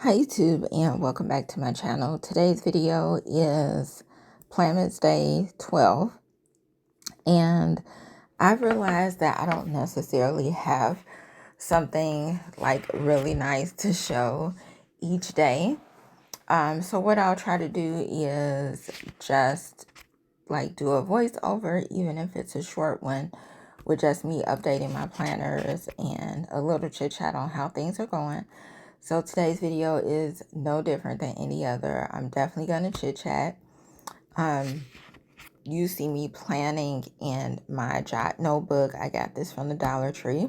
Hi YouTube and welcome back to my channel. Today's video is Planmas Day 12 and I've realized that I don't necessarily have something like really nice to show each day. So what I'll try to do is just like do a voiceover, even if it's a short one, with just me updating my planners and a little chit chat on how things are going. So today's video is no different than any other. I'm definitely going to chit chat. You see me planning in my jot notebook. I got this from the Dollar Tree.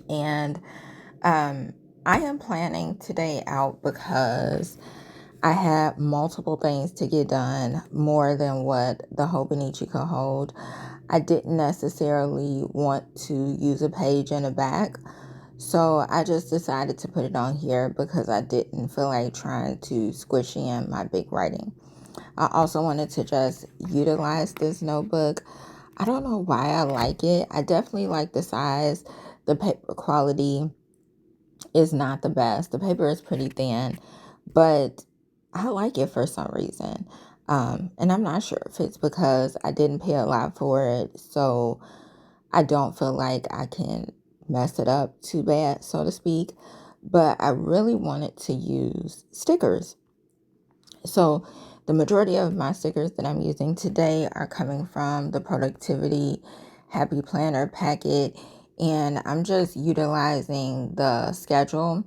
And I am planning today out because I have multiple things to get done, more than what the Hobonichi could hold. I didn't necessarily want to use a page in the back, so I just decided to put it on here because I didn't feel like trying to squish in my big writing. I also wanted to just utilize this notebook. I don't know why I like it. I definitely like the size. The paper quality is not the best. The paper is pretty thin, but I like it for some reason. And I'm not sure if it's because I didn't pay a lot for it, so I don't feel like I can mess it up too bad, so to speak. But I really wanted to use stickers. So the majority of my stickers that I'm using today are coming from the Productivity Happy Planner packet. And I'm just utilizing the schedule.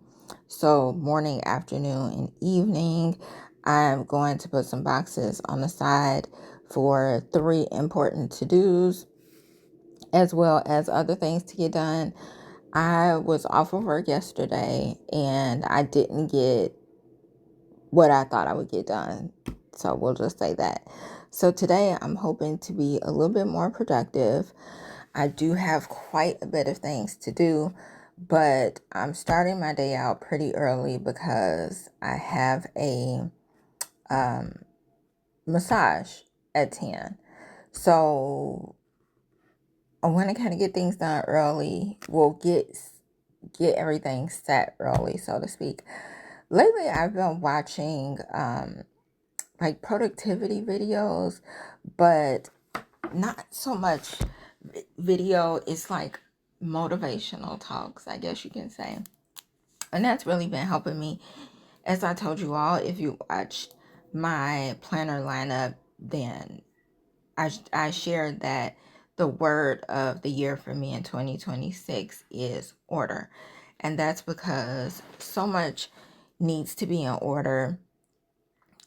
So morning, afternoon, and evening, I'm going to put some boxes on the side for 3 important to-dos, as well as other things to get done. I was off of work yesterday and I didn't get what I thought I would get done. So we'll just say that. So today I'm hoping to be a little bit more productive. I do have quite a bit of things to do, but I'm starting my day out pretty early because I have a massage at 10. So I want to kind of get things done early. We'll get everything set early, so to speak. Lately, I've been watching like productivity videos, but not so much video. It's like motivational talks, I guess you can say. And that's really been helping me. As I told you all, if you watched my planner lineup, then I shared that the word of the year for me in 2026 is order. And that's because so much needs to be in order.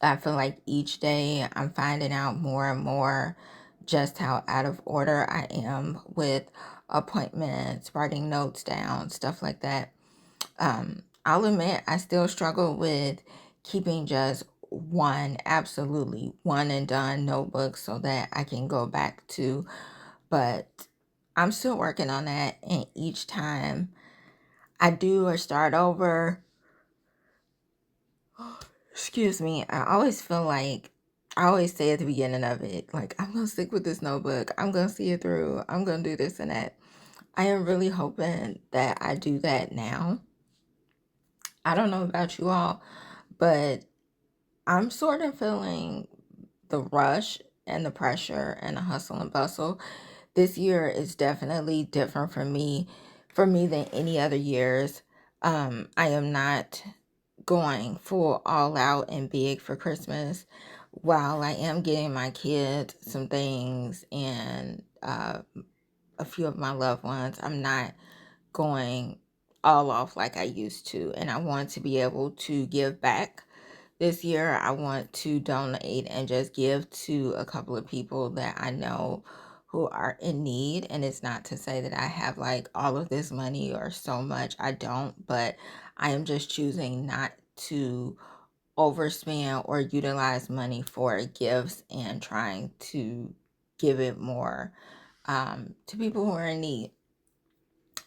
I feel like each day I'm finding out more and more just how out of order I am with appointments, writing notes down, stuff like that. I'll admit I still struggle with keeping just one, absolutely one and done notebook so that I can go back to, but I'm still working on that. And each time I do or start over, excuse me, I always feel like I always say at the beginning of it, like, I'm going to stick with this notebook. I'm going to see it through. I'm going to do this and that. I am really hoping that I do that now. I don't know about you all, but I'm sort of feeling the rush and the pressure and the hustle and bustle. This year is definitely different for me than any other years. I am not going full all out and big for Christmas. While I am getting my kids some things and a few of my loved ones, I'm not going all off like I used to. And I want to be able to give back this year. I want to donate and just give to a couple of people that I know who are in need. And it's not to say that I have like all of this money or so much. I don't, but I am just choosing not to overspend or utilize money for gifts and trying to give it more to people who are in need.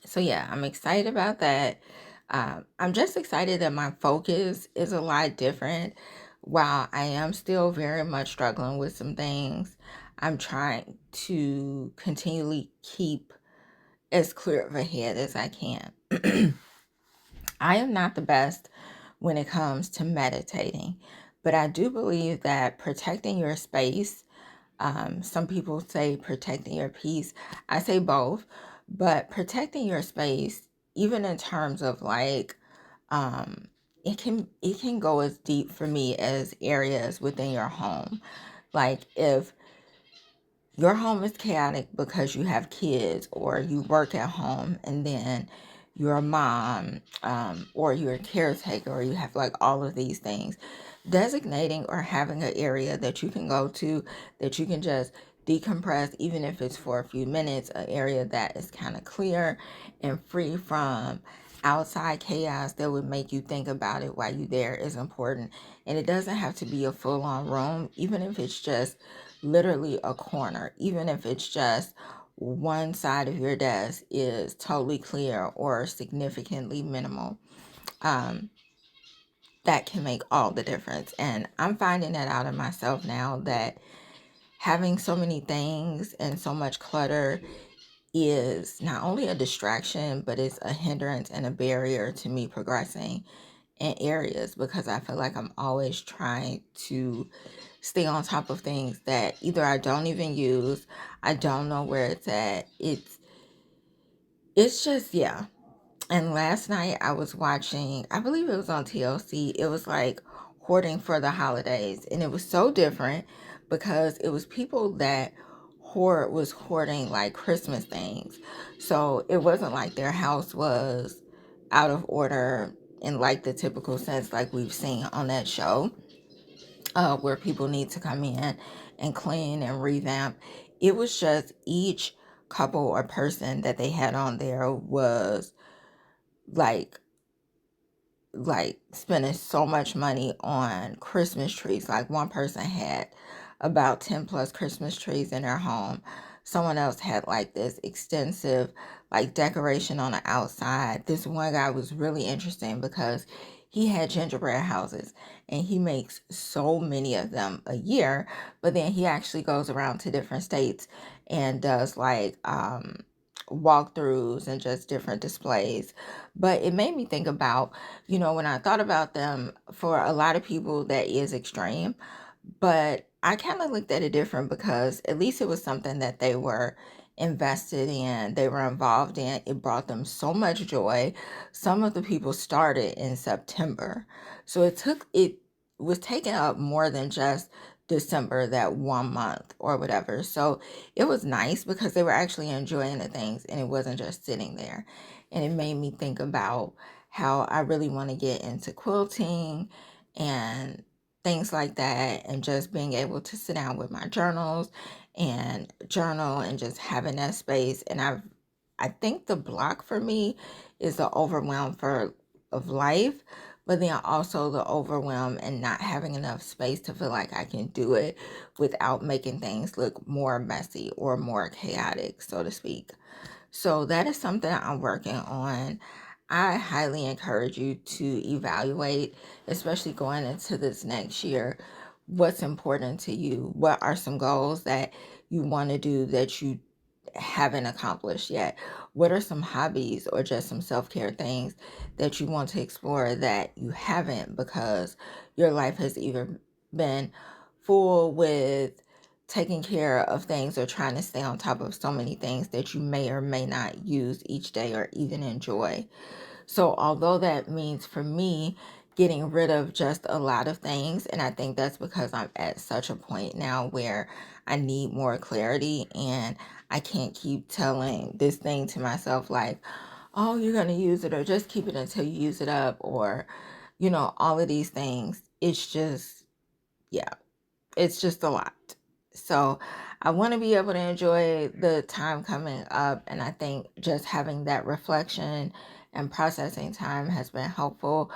So yeah, I'm excited about that. I'm just excited that my focus is a lot different. While I am still very much struggling with some things, I'm trying to continually keep as clear of a head as I can. I am not the best when it comes to meditating. But I do believe that protecting your space, some people say protecting your peace. I say both, but protecting your space, even in terms of like, um, it can go as deep for me as areas within your home. Like if your home is chaotic because you have kids or you work at home and then you're a mom, or you're a caretaker, or you have like all of these things, designating or having an area that you can go to, that you can just decompress, even if it's for a few minutes, an area that is kind of clear and free from outside chaos that would make you think about it while you're there, is important. And it doesn't have to be a full-on room, even if it's just literally a corner, even if it's just one side of your desk is totally clear or significantly minimal. um, that can make all the difference. And I'm finding that out in myself now, that having so many things and so much clutter is not only a distraction, but it's a hindrance and a barrier to me progressing in areas, because I feel like I'm always trying to stay on top of things that either I don't even use, I don't know where it's at. It's just, yeah. And last night I was watching, I believe it was on TLC. It was like hoarding for the holidays, and it was so different because it was people that was hoarding like Christmas things. So it wasn't like their house was out of order in like the typical sense like we've seen on that show, where people need to come in and clean and revamp. It was just each couple or person that they had on there was like spending so much money on Christmas trees. Like one person had about 10 plus Christmas trees in their home. Someone else had like this extensive like decoration on the outside. This one guy was really interesting because he had gingerbread houses and he makes so many of them a year, but then he actually goes around to different states and does like walkthroughs and just different displays. But it made me think about, when I thought about them, for a lot of people that is extreme, but I kind of looked at it different because at least it was something that they were invested in, they were involved in. It brought them so much joy. Some of the people started in September. So it was taking up more than just December, that 1 month or whatever. So it was nice because they were actually enjoying the things and it wasn't just sitting there. And it made me think about how I really want to get into quilting and things like that, and just being able to sit down with my journals and journal and just having that space. And I think the block for me is the overwhelm of life, but then also the overwhelm and not having enough space to feel like I can do it without making things look more messy or more chaotic, so to speak. So that is something I'm working on. I highly encourage you to evaluate, especially going into this next year, what's important to you. What are some goals that you want to do that you haven't accomplished yet? What are some hobbies or just some self-care things that you want to explore that you haven't, because your life has either been full with taking care of things or trying to stay on top of so many things that you may or may not use each day or even enjoy. So although that means for me getting rid of just a lot of things, and I think that's because I'm at such a point now where I need more clarity, and I can't keep telling this thing to myself like, oh, you're going to use it, or just keep it until you use it up, or, all of these things. It's just, yeah, it's just a lot. So I want to be able to enjoy the time coming up. And I think just having that reflection and processing time has been helpful.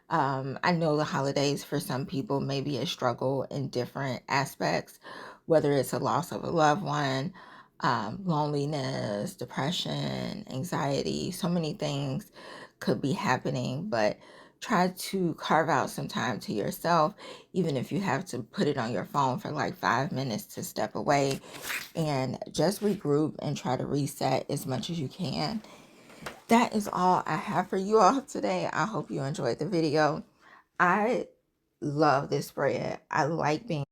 I know the holidays for some people may be a struggle in different aspects, whether it's a loss of a loved one, loneliness, depression, anxiety, so many things could be happening, but try to carve out some time to yourself, even if you have to put it on your phone for like 5 minutes to step away and just regroup and try to reset as much as you can. That is all I have for you all today. I hope you enjoyed the video. I love this spread. I like being